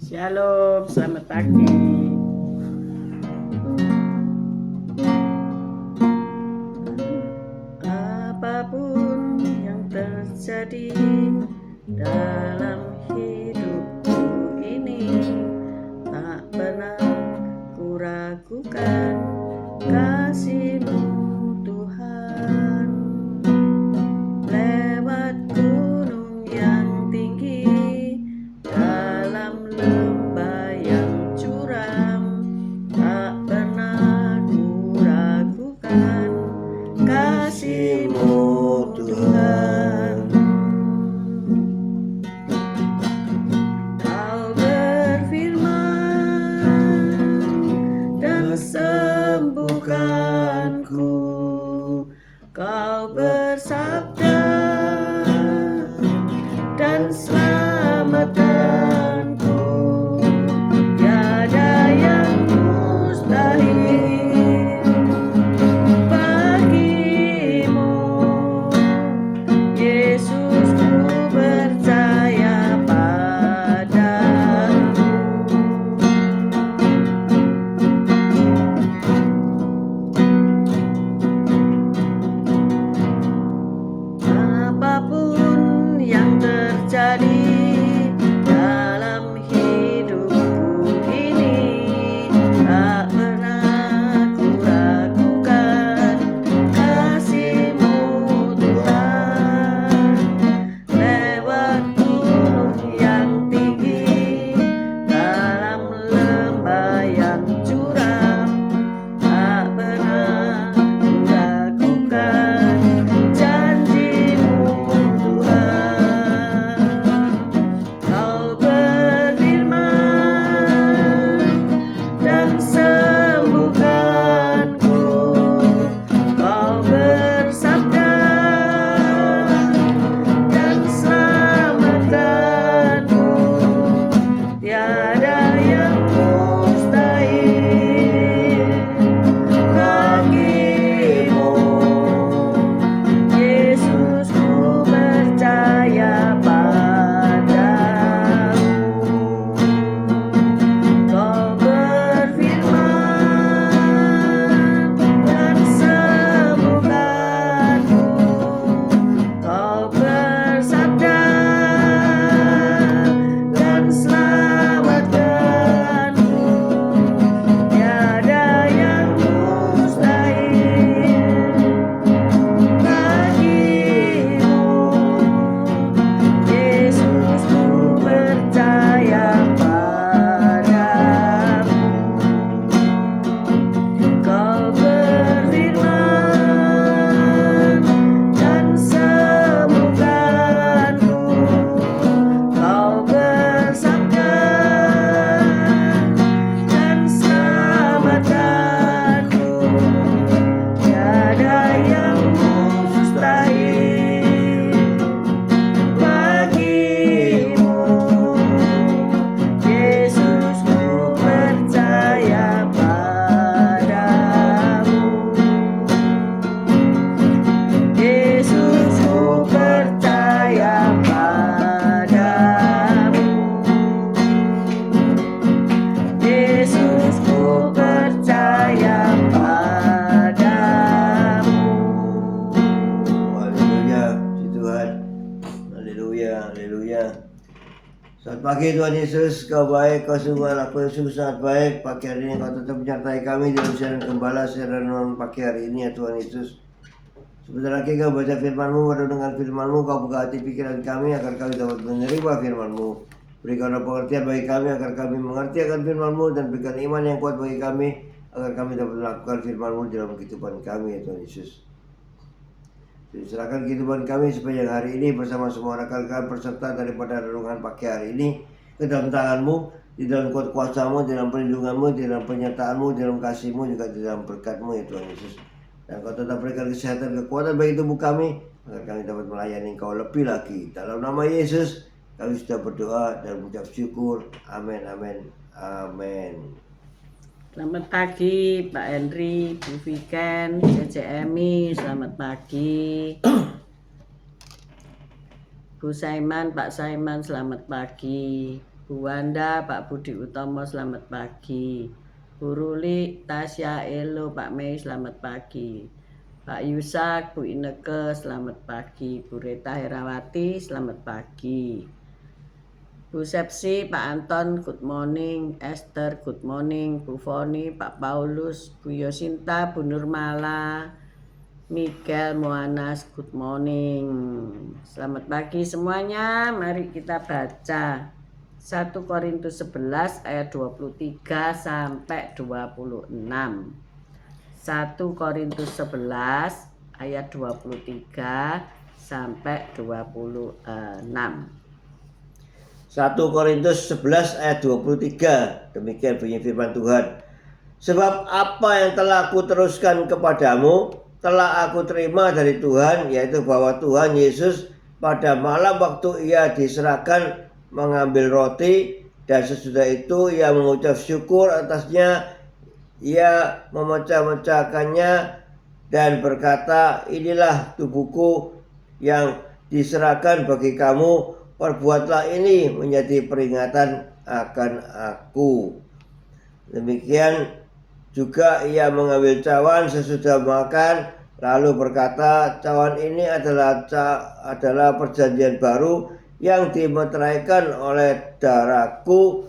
Shalom, selamat pagi. Apapun yang terjadi dalam hidupku ini, tak pernah kuragukan kasih-Mu Tuhan. Lewat gunung yang tinggi, dalam lembah yang curam, tak pernah kuragukan kasih-Mu Tuhan. Kau berfirman dan sembuhkanku, Kau bersabda dan selamatkanku. Tiada yang mustahil bagimu, Yesus, ku percaya padamu. Apapun yang terjadi dalam hidupku ini, tak pernah kuragukan kasih-Mu Tuhan. Lewat gunung yang tinggi, dalam lembah yang curam, tak pernah kuragukan janji-Mu Tuhan. Kau berfirman dan sembuhkanku, Kau bersabda dan selamatkanku. Tiada yang mustahil bagimu, Yesus, ku percaya padamu. Kau berfirman dan sembuhkanku, Kau bersabda dan selamatkanku. Tiada yang mustahil bagimu, Yesus, ku percaya padamu. Kau berfirman dan sembuhkanku, Kau bersabda dan selamatkanku. Tiada yang mustahil bagimu, Yesus, ku percaya padamu. Yesus, ku percaya padamu. Yesus, ku percaya padamu. Haleluya, puji Tuhan. Haleluya, haleluya. Selamat pagi Tuhan Yesus, Kau baik, Kau sungguh anakku yang sungguh sangat baik. Pagi hari ini Kau tetap menyertai kami dalam siaran gembala, siaran renungan pagi hari ini ya Tuhan Yesus. Sebentar lagi Kau baca firman-Mu, mendengar firman-Mu, Kau buka hati pikiran kami agar kami dapat menerima firman-Mu. Berikanlah pengertian bagi kami agar kami mengerti akan firman-Mu, dan berikan iman yang kuat bagi kami agar kami dapat melakukan firman-Mu dalam kehidupan kami ya Tuhan Yesus. Serahkan kehidupan kami sepanjang hari ini bersama semua rekan-rekan peserta daripada renungan pagi hari ini ke dalam tangan-Mu, di dalam kuat kuasa-Mu, di dalam perlindungan-Mu, di dalam penyertaan-Mu, di dalam kasih-Mu, juga di dalam berkat-Mu ya Tuhan Yesus. Dan Kau tetap berikan kesehatan, kekuatan bagi tubuh kami agar kami dapat melayani Kau lebih lagi. Dalam nama Yesus kami sudah berdoa dan mengucap syukur. Amin, amin, amin. Selamat pagi Pak Henry, Bu Viken, CCMI, selamat pagi. Bu Saiman, Pak Saiman, selamat pagi. Bu Wanda, Pak Budi Utomo, selamat pagi. Bu Ruli, Tasya, Elo, Pak Mei, selamat pagi. Pak Yusak, Bu Ineke, selamat pagi. Bu Reta Herawati, selamat pagi. Bu Sepsi, Pak Anton, good morning. Esther, good morning. Bu Foni, Pak Paulus, Bu Yosinta, Bu Nurmala, Miguel, Moanas, good morning. Selamat pagi semuanya. Mari kita baca 1 Korintus 11 ayat 23 sampai 26. 1 Korintus 11 ayat 23 sampai 26. 1 Korintus 11 ayat 23. Demikian bunyi firman Tuhan. Sebab apa yang telah aku teruskan kepadamu telah aku terima dari Tuhan, yaitu bahwa Tuhan Yesus pada malam waktu ia diserahkan mengambil roti, dan sesudah itu ia mengucap syukur atasnya, ia memecah-mecahkannya dan berkata, inilah tubuhku yang diserahkan bagi kamu, perbuatlah ini menjadi peringatan akan aku. Demikian juga ia mengambil cawan sesudah makan, lalu berkata, cawan ini adalah perjanjian baru yang dimeteraikan oleh darahku.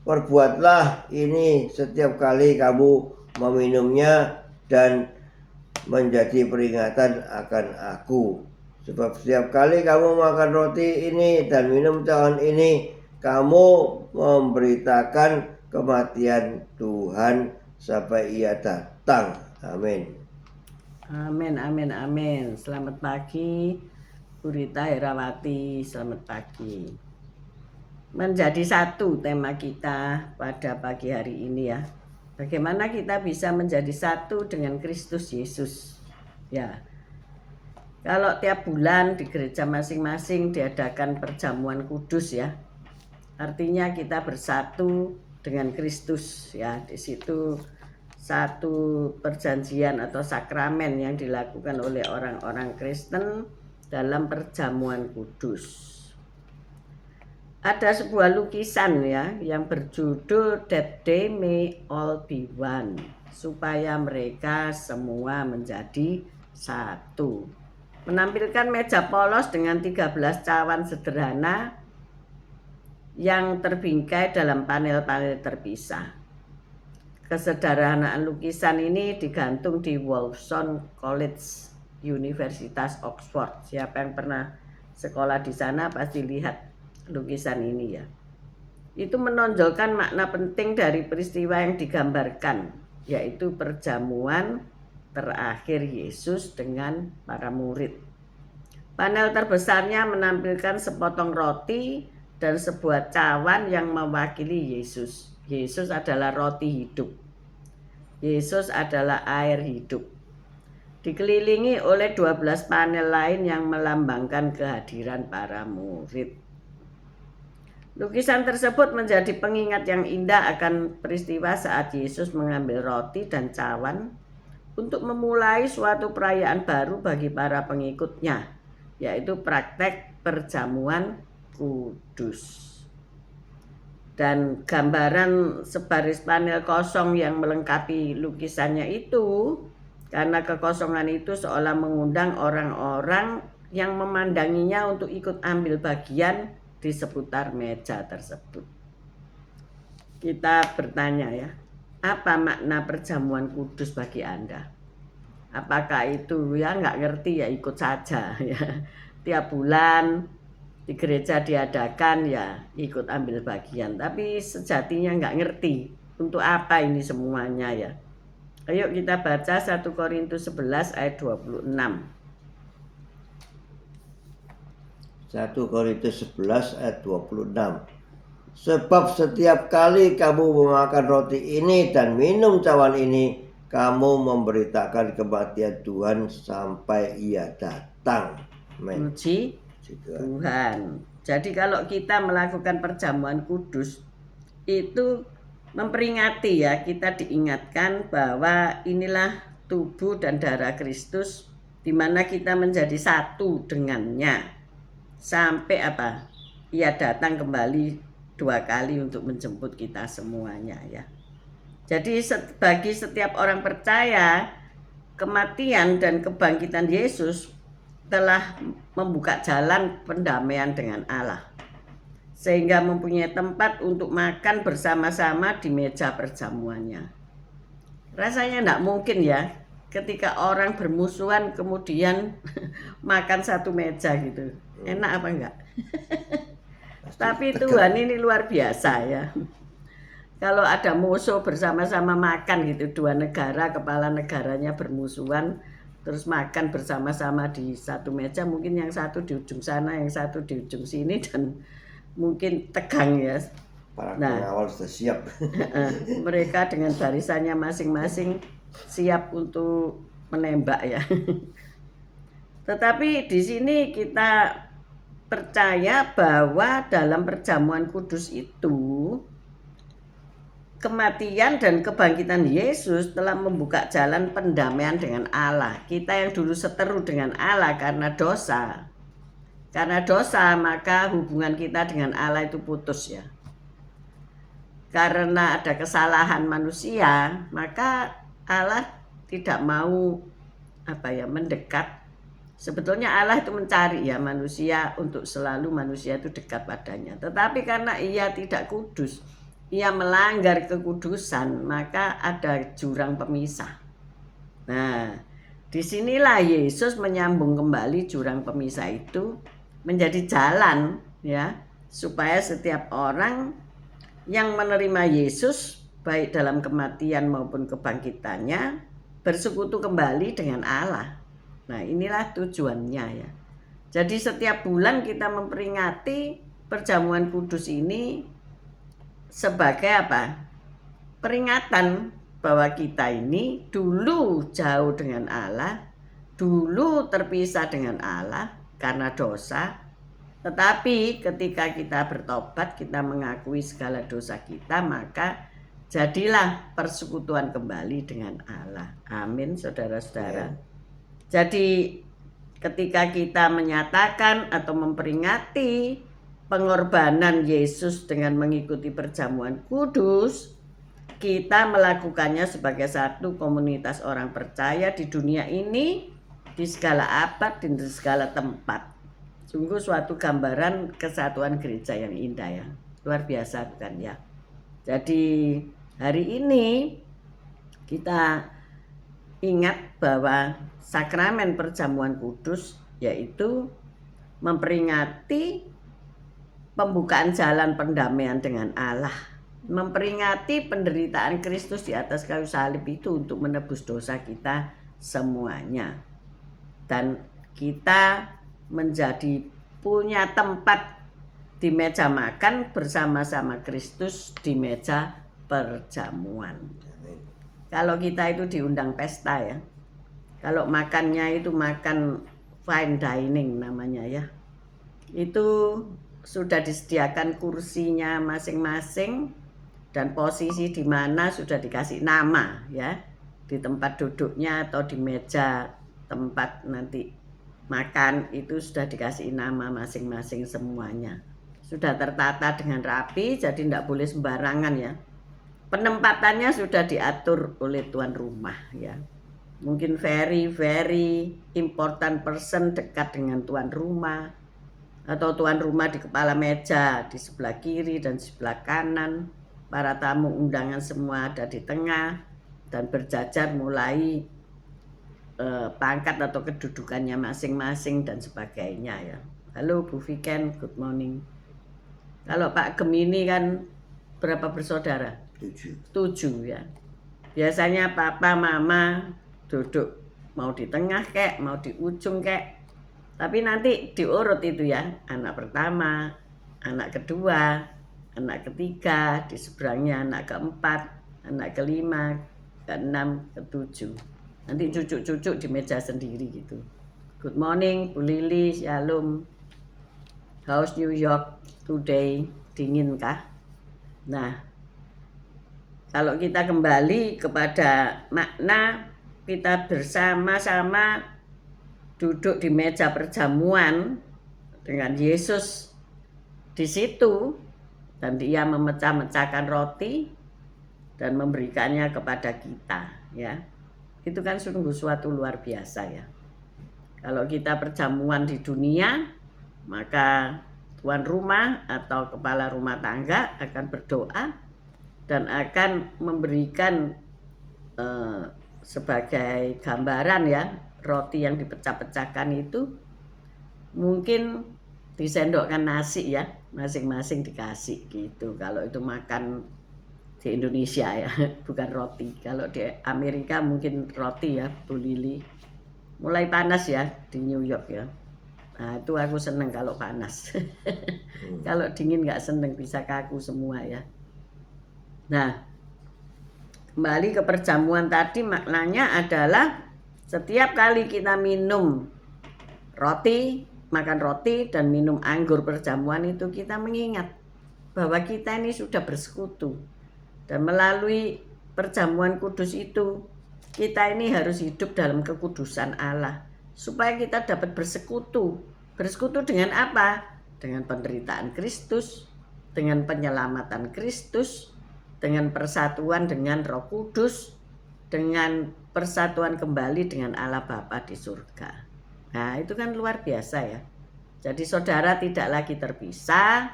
Perbuatlah ini setiap kali kamu meminumnya dan menjadi peringatan akan aku. Sebab setiap kali kamu makan roti ini dan minum cawan ini, kamu memberitakan kematian Tuhan sampai ia datang. Amin. Amin, amin, amin. Selamat pagi, Bu Rita Herawati, selamat pagi. Menjadi satu tema kita pada pagi hari ini ya. Bagaimana kita bisa menjadi satu dengan Kristus Yesus. Ya. Kalau tiap bulan di gereja masing-masing diadakan perjamuan kudus ya. Artinya kita bersatu dengan Kristus ya. Di situ satu perjanjian atau sakramen yang dilakukan oleh orang-orang Kristen dalam perjamuan kudus. Ada sebuah lukisan ya yang berjudul That They May All Be One, supaya mereka semua menjadi satu. Menampilkan meja polos dengan 13 cawan sederhana yang terbingkai dalam panel-panel terpisah. Kesederhanaan lukisan ini digantung di Wolfson College, Universitas Oxford. Siapa yang pernah sekolah di sana pasti lihat lukisan ini ya. Itu menonjolkan makna penting dari peristiwa yang digambarkan, yaitu perjamuan terakhir Yesus dengan para murid. Panel terbesarnya menampilkan sepotong roti dan sebuah cawan yang mewakili Yesus. Yesus adalah roti hidup. Yesus adalah air hidup. Dikelilingi oleh 12 panel lain yang melambangkan kehadiran para murid. Lukisan tersebut menjadi pengingat yang indah akan peristiwa saat Yesus mengambil roti dan cawan untuk memulai suatu perayaan baru bagi para pengikutnya, yaitu praktek perjamuan kudus. Dan gambaran sebaris panel kosong yang melengkapi lukisannya itu, karena kekosongan itu seolah mengundang orang-orang yang memandanginya untuk ikut ambil bagian di seputar meja tersebut. Kita bertanya ya, apa makna perjamuan kudus bagi Anda? Apakah itu ya nggak ngerti ya ikut saja ya. Tiap bulan di gereja diadakan ya ikut ambil bagian, tapi sejatinya nggak ngerti untuk apa ini semuanya ya. Ayo kita baca 1 Korintus 11 ayat 26. 1 Korintus 11 ayat 26. Sebab setiap kali kamu memakan roti ini dan minum cawan ini, kamu memberitakan kematian Tuhan sampai ia datang. Amin. Puji Tuhan. Jadi kalau kita melakukan perjamuan kudus itu memperingati ya, kita diingatkan bahwa inilah tubuh dan darah Kristus di mana kita menjadi satu dengannya sampai apa? Ia datang kembali 2 kali untuk menjemput kita semuanya ya. Jadi bagi setiap orang percaya, kematian dan kebangkitan Yesus telah membuka jalan pendamaian dengan Allah, sehingga mempunyai tempat untuk makan bersama-sama di meja perjamuannya. Rasanya tidak mungkin ya, ketika orang bermusuhan kemudian makan satu meja gitu. Enak apa enggak? Tapi Tuhan ini luar biasa ya. Kalau ada musuh bersama-sama makan gitu, 2 negara, kepala negaranya bermusuhan, terus makan bersama-sama di satu meja, mungkin yang satu di ujung sana, yang satu di ujung sini, dan mungkin tegang ya. Para pengawal sudah siap. Mereka dengan barisannya masing-masing siap untuk menembak ya. Tetapi di sini kita percaya bahwa dalam perjamuan kudus itu kematian dan kebangkitan Yesus telah membuka jalan pendamaian dengan Allah. Kita yang dulu seteru dengan Allah karena dosa. Karena dosa maka hubungan kita dengan Allah itu putus ya. Karena ada kesalahan manusia, maka Allah tidak mau mendekat. Sebetulnya Allah itu mencari ya manusia untuk selalu manusia itu dekat padanya. Tetapi karena ia tidak kudus, ia melanggar kekudusan, maka ada jurang pemisah. Nah, disinilah Yesus menyambung kembali jurang pemisah itu menjadi jalan ya, supaya setiap orang yang menerima Yesus baik dalam kematian maupun kebangkitannya bersekutu kembali dengan Allah. Nah, inilah tujuannya ya. Jadi setiap bulan kita memperingati perjamuan kudus ini sebagai apa? Peringatan bahwa kita ini dulu jauh dengan Allah, dulu terpisah dengan Allah karena dosa. Tetapi ketika kita bertobat, kita mengakui segala dosa kita, maka jadilah persekutuan kembali dengan Allah. Amin, saudara-saudara. Jadi ketika kita menyatakan atau memperingati pengorbanan Yesus dengan mengikuti perjamuan kudus, kita melakukannya sebagai satu komunitas orang percaya di dunia ini, di segala abad, di segala tempat. Sungguh suatu gambaran kesatuan gereja yang indah ya. Luar biasa bukan ya. Jadi hari ini kita ingat bahwa sakramen perjamuan kudus yaitu memperingati pembukaan jalan pendamaian dengan Allah, memperingati penderitaan Kristus di atas kayu salib itu untuk menebus dosa kita semuanya. Dan kita menjadi punya tempat di meja makan bersama-sama Kristus di meja perjamuan. Kalau kita itu diundang pesta ya. Kalau makannya itu makan fine dining namanya ya. Itu sudah disediakan kursinya masing-masing dan posisi di mana sudah dikasih nama ya. Di tempat duduknya atau di meja tempat nanti makan itu sudah dikasih nama masing-masing semuanya. Sudah tertata dengan rapi, jadi tidak boleh sembarangan ya. Penempatannya sudah diatur oleh tuan rumah ya. Mungkin very important person dekat dengan tuan rumah, atau tuan rumah di kepala meja di sebelah kiri dan sebelah kanan. Para tamu undangan semua ada di tengah dan berjajar mulai pangkat atau kedudukannya masing-masing dan sebagainya ya. Halo Bu Viken, good morning. Kalau Pak Gemini kan berapa bersaudara? 7 ya. Biasanya papa mama duduk mau di tengah kek, mau di ujung kek. Tapi nanti diurut itu ya. Anak pertama, anak kedua, anak ketiga, di seberangnya anak keempat, anak kelima, keenam, ketujuh. Nanti cucu-cucu di meja sendiri gitu. Good morning Bu Lili, shalom. How's New York today? Dingin kah? Nah, kalau kita kembali kepada makna kita bersama-sama duduk di meja perjamuan dengan Yesus di situ, dan dia memecah-mecahkan roti dan memberikannya kepada kita, ya. Itu kan sungguh suatu luar biasa, ya. Kalau kita perjamuan di dunia, maka tuan rumah atau kepala rumah tangga akan berdoa dan akan memberikan sebagai gambaran, ya, roti yang dipecah-pecahkan itu mungkin disendokkan nasi, ya, masing-masing dikasih gitu. Kalau itu makan di Indonesia, ya, bukan roti. Kalau di Amerika mungkin roti, ya, Bu Lili. Mulai panas, ya, di New York, ya. Nah, itu aku seneng kalau panas. Kalau dingin nggak seneng, bisa kaku semua, ya. Nah, kembali ke perjamuan tadi, maknanya adalah setiap kali kita minum roti, makan roti dan minum anggur perjamuan itu, kita mengingat bahwa kita ini sudah bersekutu. Dan melalui perjamuan kudus itu, kita ini harus hidup dalam kekudusan Allah. Supaya kita dapat bersekutu. Bersekutu dengan apa? Dengan penderitaan Kristus, dengan penyelamatan Kristus, dengan persatuan dengan Roh Kudus, dengan persatuan kembali dengan Allah Bapa di surga. Nah, itu kan luar biasa, ya. Jadi saudara tidak lagi terpisah,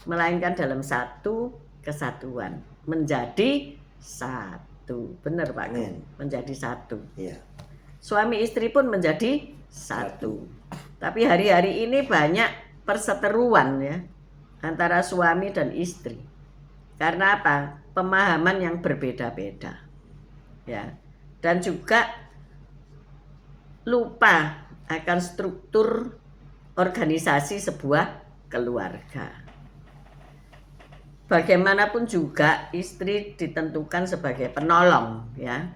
melainkan dalam satu kesatuan. Menjadi satu. Benar, Pak? Amin. Menjadi satu. Iya. Suami istri pun menjadi satu. Tapi hari-hari ini banyak perseteruan, ya, antara suami dan istri. Karena apa? Pemahaman yang berbeda-beda, ya. Dan juga lupa akan struktur organisasi sebuah keluarga. Bagaimanapun juga istri ditentukan sebagai penolong, ya.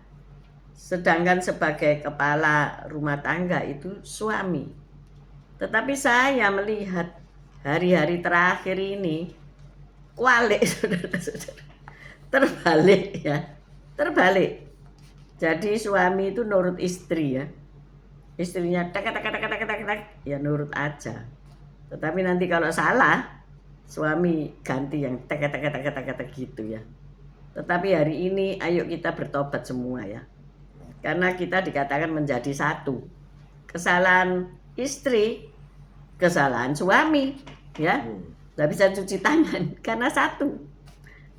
Sedangkan sebagai kepala rumah tangga itu suami. Tetapi saya melihat hari-hari terakhir ini kualik, saudara-saudara. Terbalik, ya. Terbalik. Jadi suami itu nurut istri, ya. Istrinya tak ya nurut aja. Tetapi nanti kalau salah, suami ganti yang tak gitu, ya. Tetapi hari ini ayo kita bertobat semua, ya. Karena kita dikatakan menjadi satu. Kesalahan istri, kesalahan suami, ya. Nggak bisa cuci tangan karena satu.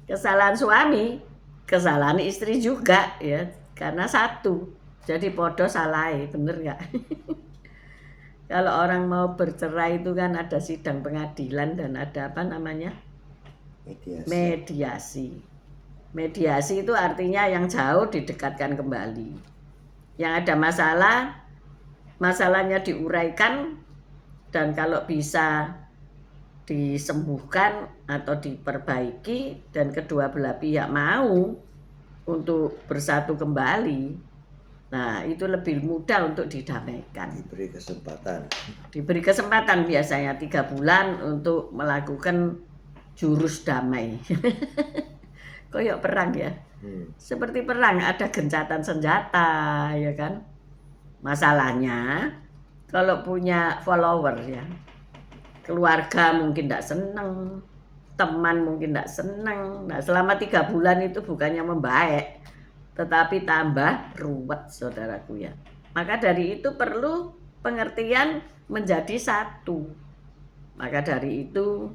Kesalahan suami, kesalahan istri juga, ya, karena satu. Jadi podo salai, bener nggak? Kalau orang mau bercerai itu kan ada sidang pengadilan dan ada apa namanya? Mediasi. Mediasi itu artinya yang jauh didekatkan kembali. Yang ada masalah, masalahnya diuraikan, dan kalau bisa disembuhkan atau diperbaiki dan kedua belah pihak mau untuk bersatu kembali. Nah, itu lebih mudah untuk didamaikan. Diberi kesempatan. Diberi kesempatan biasanya 3 bulan untuk melakukan jurus damai. Koyok perang, ya. Seperti perang, ada gencatan senjata, ya kan. Masalahnya kalau punya follower, ya, keluarga mungkin tidak senang, teman mungkin tidak senang. Nah, selama 3 bulan itu bukannya membaik, tetapi tambah ruwet, saudaraku, ya. Maka dari itu perlu pengertian menjadi satu. Maka dari itu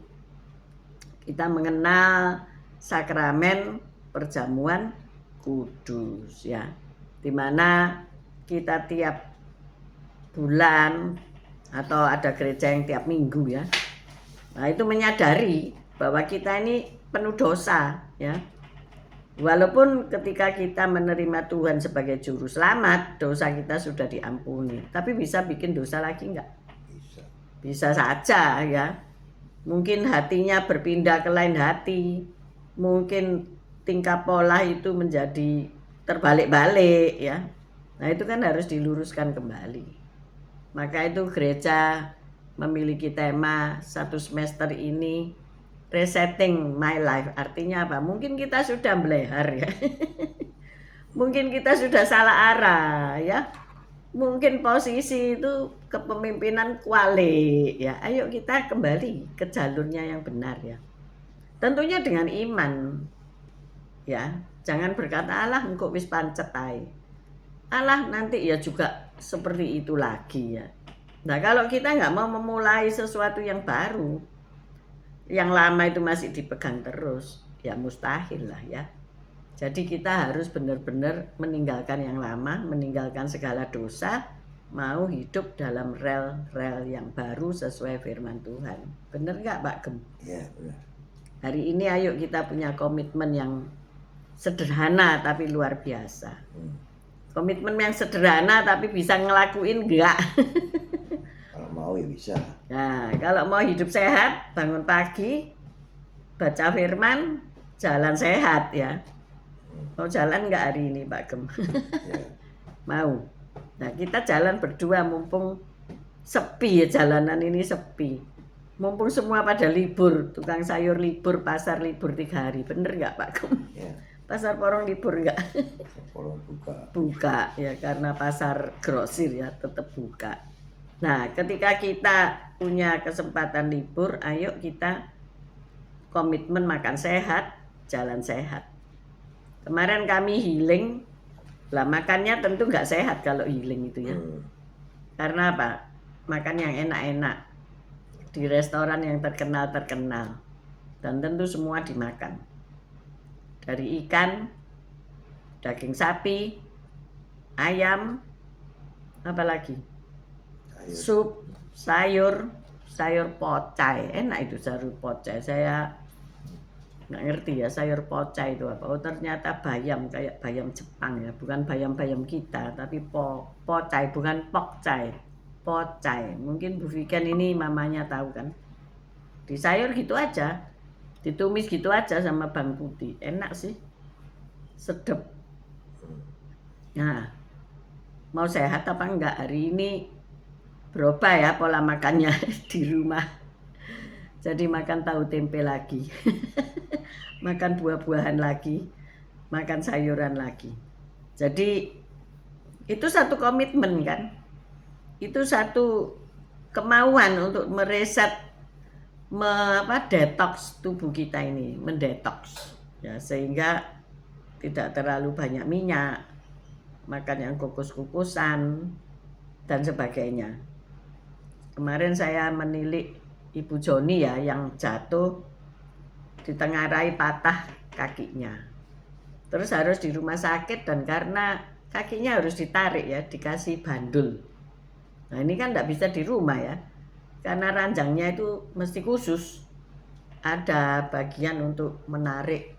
kita mengenal sakramen perjamuan kudus, ya. Dimana kita tiap bulan atau ada gereja yang tiap minggu, ya. Nah, itu menyadari bahwa kita ini penuh dosa, ya. Walaupun ketika kita menerima Tuhan sebagai juru selamat, dosa kita sudah diampuni. Tapi bisa bikin dosa lagi enggak? Bisa saja, ya. Mungkin hatinya berpindah ke lain hati. Mungkin tingkah pola itu menjadi terbalik-balik, ya. Nah, itu kan harus diluruskan kembali. Maka itu gereja memiliki tema 1 semester ini resetting my life. Artinya apa? Mungkin kita sudah melehar, ya. Mungkin kita sudah salah arah, ya. Mungkin posisi itu kepemimpinan kualik, ya. Ayo kita kembali ke jalurnya yang benar, ya. Tentunya dengan iman. Ya, jangan berkata Allah engkau wis pancet ae. Allah nanti ya juga seperti itu lagi ya. Nah, kalau kita nggak mau memulai sesuatu yang baru, yang lama itu masih dipegang terus, ya mustahil lah ya. Jadi kita harus benar-benar meninggalkan yang lama, meninggalkan segala dosa, mau hidup dalam rel-rel yang baru sesuai firman Tuhan. Benar nggak Pak Gem? Ya, benar. Hari ini ayo kita punya komitmen yang sederhana tapi luar biasa. Komitmen yang sederhana tapi bisa ngelakuin enggak? Kalau mau ya bisa. Nah, kalau mau hidup sehat, bangun pagi, baca firman, jalan sehat ya. Mau jalan enggak hari ini Pak Gem? Ya. Mau. Nah, kita jalan berdua mumpung sepi ya, jalanan ini sepi. Mumpung semua pada libur, tukang sayur libur, pasar libur 3 hari. Bener nggak Pak Gem? Ya. Pasar Porong libur nggak? Kalau buka. Buka ya, karena pasar grosir ya tetap buka. Nah, ketika kita punya kesempatan libur, ayo kita komitmen makan sehat, jalan sehat. Kemarin kami healing, lah makannya tentu nggak sehat kalau healing itu ya. Karena apa? Makan yang enak-enak di restoran yang terkenal, dan tentu semua dimakan. Dari ikan, daging sapi, ayam, apalagi sup, sayur pocai. Enak itu sayur pocai. Saya nggak ngerti ya sayur pocai itu apa. Oh ternyata bayam, kayak bayam Jepang ya, bukan bayam-bayam kita, tapi pocai, bukan pokcai, pocai. Mungkin Bu Viken ini mamanya tahu kan. Di sayur gitu aja, ditumis gitu aja sama bawang putih, enak sih, sedep. Nah, mau sehat apa enggak hari ini berubah ya pola makannya di rumah. Jadi makan tahu tempe lagi, makan buah-buahan lagi, makan sayuran lagi. Jadi itu satu komitmen kan, itu satu kemauan untuk mereset, detoks tubuh kita ini, mendetoks ya, sehingga tidak terlalu banyak minyak, makan yang kukus-kukusan dan sebagainya. Kemarin saya menilik Ibu Joni ya, yang jatuh ditengarai patah kakinya, terus harus di rumah sakit, dan karena kakinya harus ditarik ya, dikasih bandul. Nah ini kan tidak bisa di rumah ya, karena ranjangnya itu mesti khusus, ada bagian untuk menarik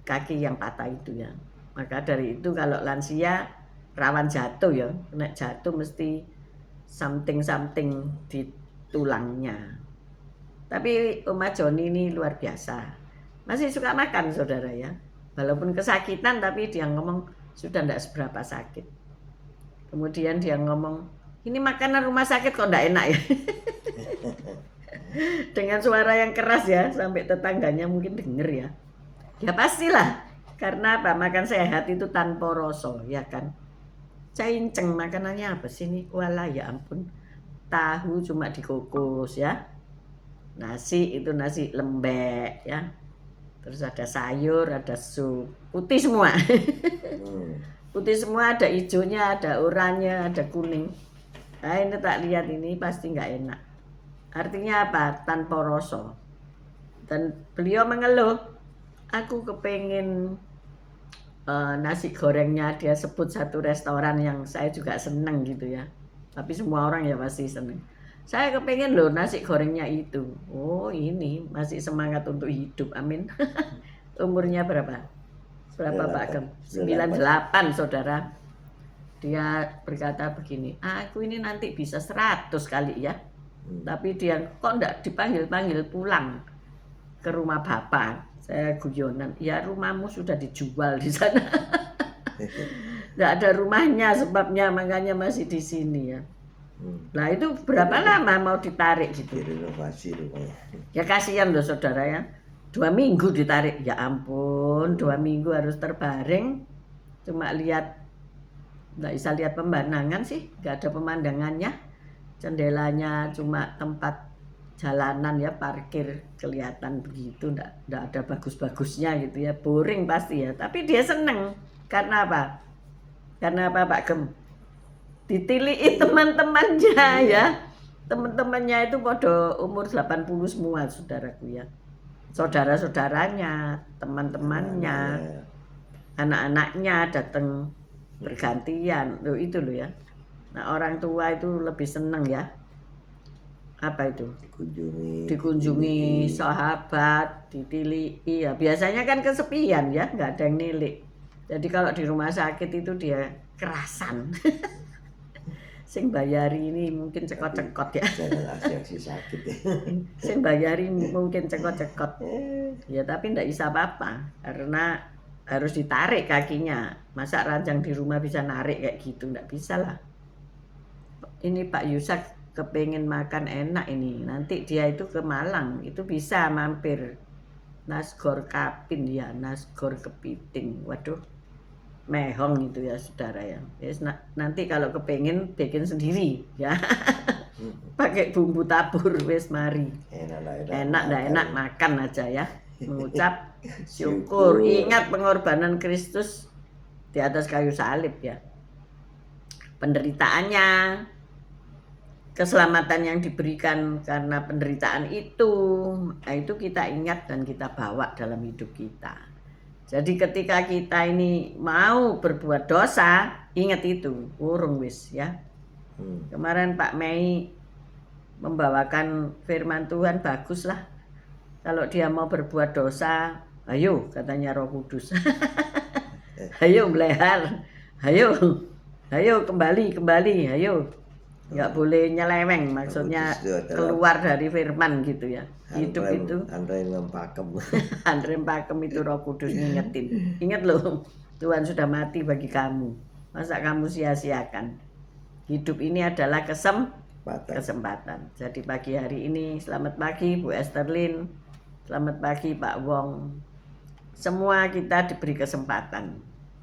kaki yang patah itu ya. Maka dari itu kalau lansia rawan jatuh ya, kena jatuh mesti something di tulangnya. Tapi Oma Joni ini luar biasa, masih suka makan saudara ya, walaupun kesakitan tapi dia ngomong sudah tidak seberapa sakit. Kemudian dia ngomong, ini makanan rumah sakit kok tidak enak ya. Dengan suara yang keras ya, sampai tetangganya mungkin denger ya. Ya pastilah, karena apa? Makan sehat itu tanpa rasa, ya kan? Cinceng makanannya apa sih ini? Walah ya ampun, tahu cuma dikukus ya. Nasi itu nasi lembek ya. Terus ada sayur, ada sup, putih semua. Putih semua, ada hijaunya, ada oranye, ada kuning. Nah ini tak lihat ini pasti nggak enak. Artinya apa? Tanpa rasa. Dan beliau mengeluh, aku kepengen nasi gorengnya, dia sebut satu restoran yang saya juga seneng gitu ya. Tapi semua orang ya pasti seneng. Saya kepengen loh nasi gorengnya itu. Oh ini masih semangat untuk hidup, amin. Umurnya berapa? Berapa Pak Gem? 98 saudara. Dia berkata begini, aku ini nanti bisa 100 kali ya. Tapi dia kok enggak dipanggil-panggil pulang ke rumah bapak. Saya guyonan, ya rumahmu sudah dijual di sana. Enggak ada rumahnya sebabnya, makanya masih di sini ya. Nah itu berapa lama mau ditarik gitu? Renovasi rumahnya. Ya kasihan loh saudara ya, 2 minggu ditarik, ya ampun, 2 minggu harus terbaring, cuma lihat, nggak bisa lihat pemandangan sih, nggak ada pemandangannya, jendelanya cuma tempat jalanan ya, parkir kelihatan begitu, ndak ada bagus-bagusnya gitu ya, boring pasti ya. Tapi dia seneng. Karena apa? Karena apa Pak Gem? Ditilii teman-temannya ya. Teman-temannya itu pada umur 80 semua, saudaraku ya. Saudara-saudaranya, teman-temannya, anak-anaknya datang bergantian. Loh itu loh ya. Nah, orang tua itu lebih seneng ya. Apa itu? Dikunjungi sahabat, ditilii ya. Biasanya kan kesepian ya, nggak ada yang nilik. Jadi kalau di rumah sakit itu dia kerasan. Sing bayari ini mungkin cekot-cekot ya. Jangan aksi-aksi sakit ya. Sing bayari mungkin cekot-cekot. Ya tapi ndak bisa apa-apa karena harus ditarik kakinya. Masa ranjang di rumah bisa narik kayak gitu, ndak bisa lah. Ini Pak Yusak kepengen makan enak ini. Nanti dia itu ke Malang, itu bisa mampir. Nasgor Kapin ya, Nasgor Kepiting. Waduh. Mehong itu ya saudara ya. Yes, nanti kalau kepengen bikin sendiri ya. Pakai bumbu tabur wes mari. Enak makan aja ya. Mengucap syukur. Ingat pengorbanan Kristus di atas kayu salib ya. Penderitaannya, keselamatan yang diberikan karena penderitaan itu, nah itu kita ingat dan kita bawa dalam hidup kita. Jadi ketika kita ini mau berbuat dosa, ingat itu, urung wis ya. Kemarin Pak Mei membawakan firman Tuhan, bagus lah. Kalau dia mau berbuat dosa, ayo katanya Roh Kudus. Ayo melehar, ayo kembali, ayo. Nggak boleh nyeleweng, maksudnya keluar dari firman gitu ya. Hidup itu Andrem Pakem. Andrem Pakem itu Roh Kudus ngingetin. Ingat loh, Tuhan sudah mati bagi kamu. Masa kamu sia-siakan? Hidup ini adalah kesempatan. Jadi pagi hari ini, selamat pagi Bu Esterlin, selamat pagi Pak Wong. Semua kita diberi kesempatan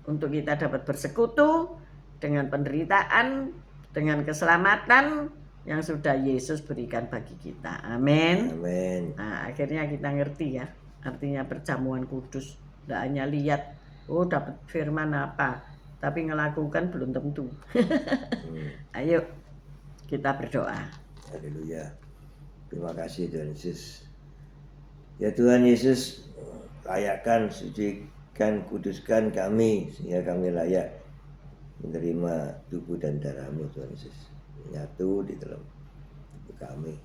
untuk kita dapat bersekutu dengan penderitaan, dengan keselamatan yang sudah Yesus berikan bagi kita. Amin. Amin. Nah, akhirnya kita ngerti ya, artinya perjamuan kudus. Tidak hanya lihat, oh dapat firman apa, tapi ngelakukan belum tentu. Ayo kita berdoa. Haleluya. Terima kasih Tuhan Yesus. Ya Tuhan Yesus, layakkan, sucikan, kuduskan kami sehingga kami layak menerima tubuh dan darah-Mu Tuhan Yesus, menyatu di dalam tubuh kami.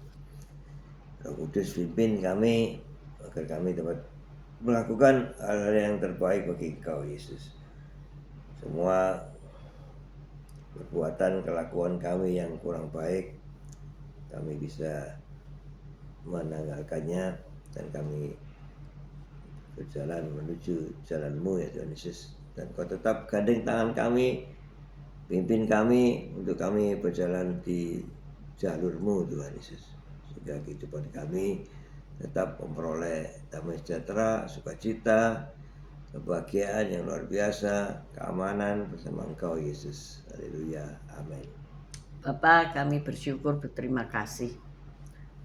Roh Kudus pimpin kami agar kami dapat melakukan hal-hal yang terbaik bagi Engkau Yesus. Semua perbuatan kelakuan kami yang kurang baik, kami bisa menanggalkannya dan kami berjalan menuju jalan-Mu ya Tuhan Yesus. Dan Kau tetap gandeng tangan kami, pimpin kami untuk kami berjalan di jalur-Mu Tuhan Yesus, sehingga kehidupan kami tetap memperoleh damai sejahtera, sukacita, kebahagiaan yang luar biasa, keamanan bersama Engkau Yesus. Haleluya. Amin. Bapa, kami bersyukur, berterima kasih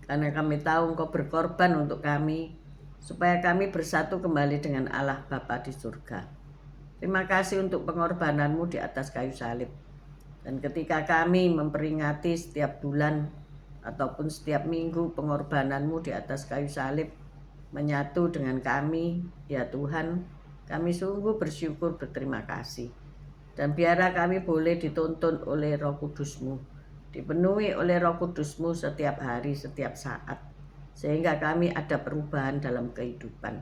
karena kami tahu Engkau berkorban untuk kami supaya kami bersatu kembali dengan Allah Bapa di surga. Terima kasih untuk pengorbanan-Mu di atas kayu salib. Dan ketika kami memperingati setiap bulan ataupun setiap minggu pengorbanan-Mu di atas kayu salib menyatu dengan kami, ya Tuhan, kami sungguh bersyukur, berterima kasih. Dan biarlah kami boleh dituntun oleh Roh Kudus-Mu, dipenuhi oleh Roh Kudus-Mu setiap hari, setiap saat, sehingga kami ada perubahan dalam kehidupan.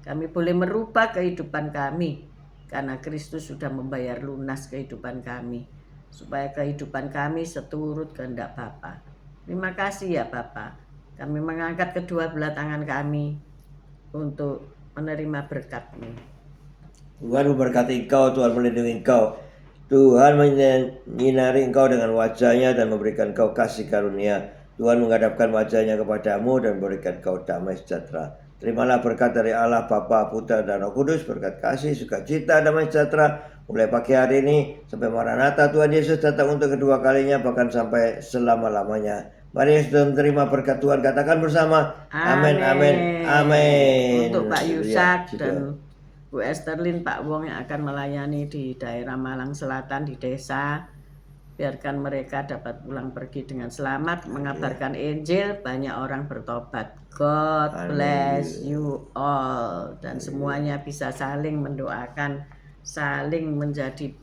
Kami boleh merubah kehidupan kami, karena Kristus sudah membayar lunas kehidupan kami, supaya kehidupan kami seturut kehendak Bapa. Terima kasih ya Bapa. Kami mengangkat kedua belah tangan kami untuk menerima berkat-Mu. Tuhan memberkati Engkau, Tuhan melindungi Engkau. Tuhan menyinari Engkau dengan wajah-Nya dan memberikan Engkau kasih karunia. Tuhan menghadapkan wajah-Nya kepadamu dan memberikan Engkau damai sejahtera. Terimalah berkat dari Allah, Bapa, Putra, dan Roh Kudus, berkat kasih, sukacita, damai sejahtera, mulai pagi hari ini sampai Maranatha Tuhan Yesus datang untuk kedua kalinya, bahkan sampai selama-lamanya. Mari kita terima berkat Tuhan. Katakan bersama. Amin, amin, amin. Untuk Pak Haleluya. Yusak Gitu. dan Bu Esterlin, Pak Wong yang akan melayani di daerah Malang Selatan di desa. Biarkan mereka dapat pulang pergi dengan selamat, mengabarkan Injil, banyak orang bertobat. God bless you all. Dan semuanya bisa saling mendoakan, saling menjadi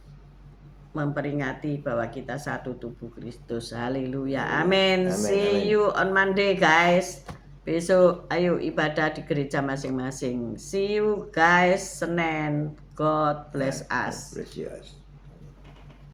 memperingati bahwa kita satu tubuh Kristus. Haleluya. Amin. Amin, See amin. you on Monday, guys. Besok ayo ibadah di gereja masing-masing. See you guys Senin. God bless us. Bless you.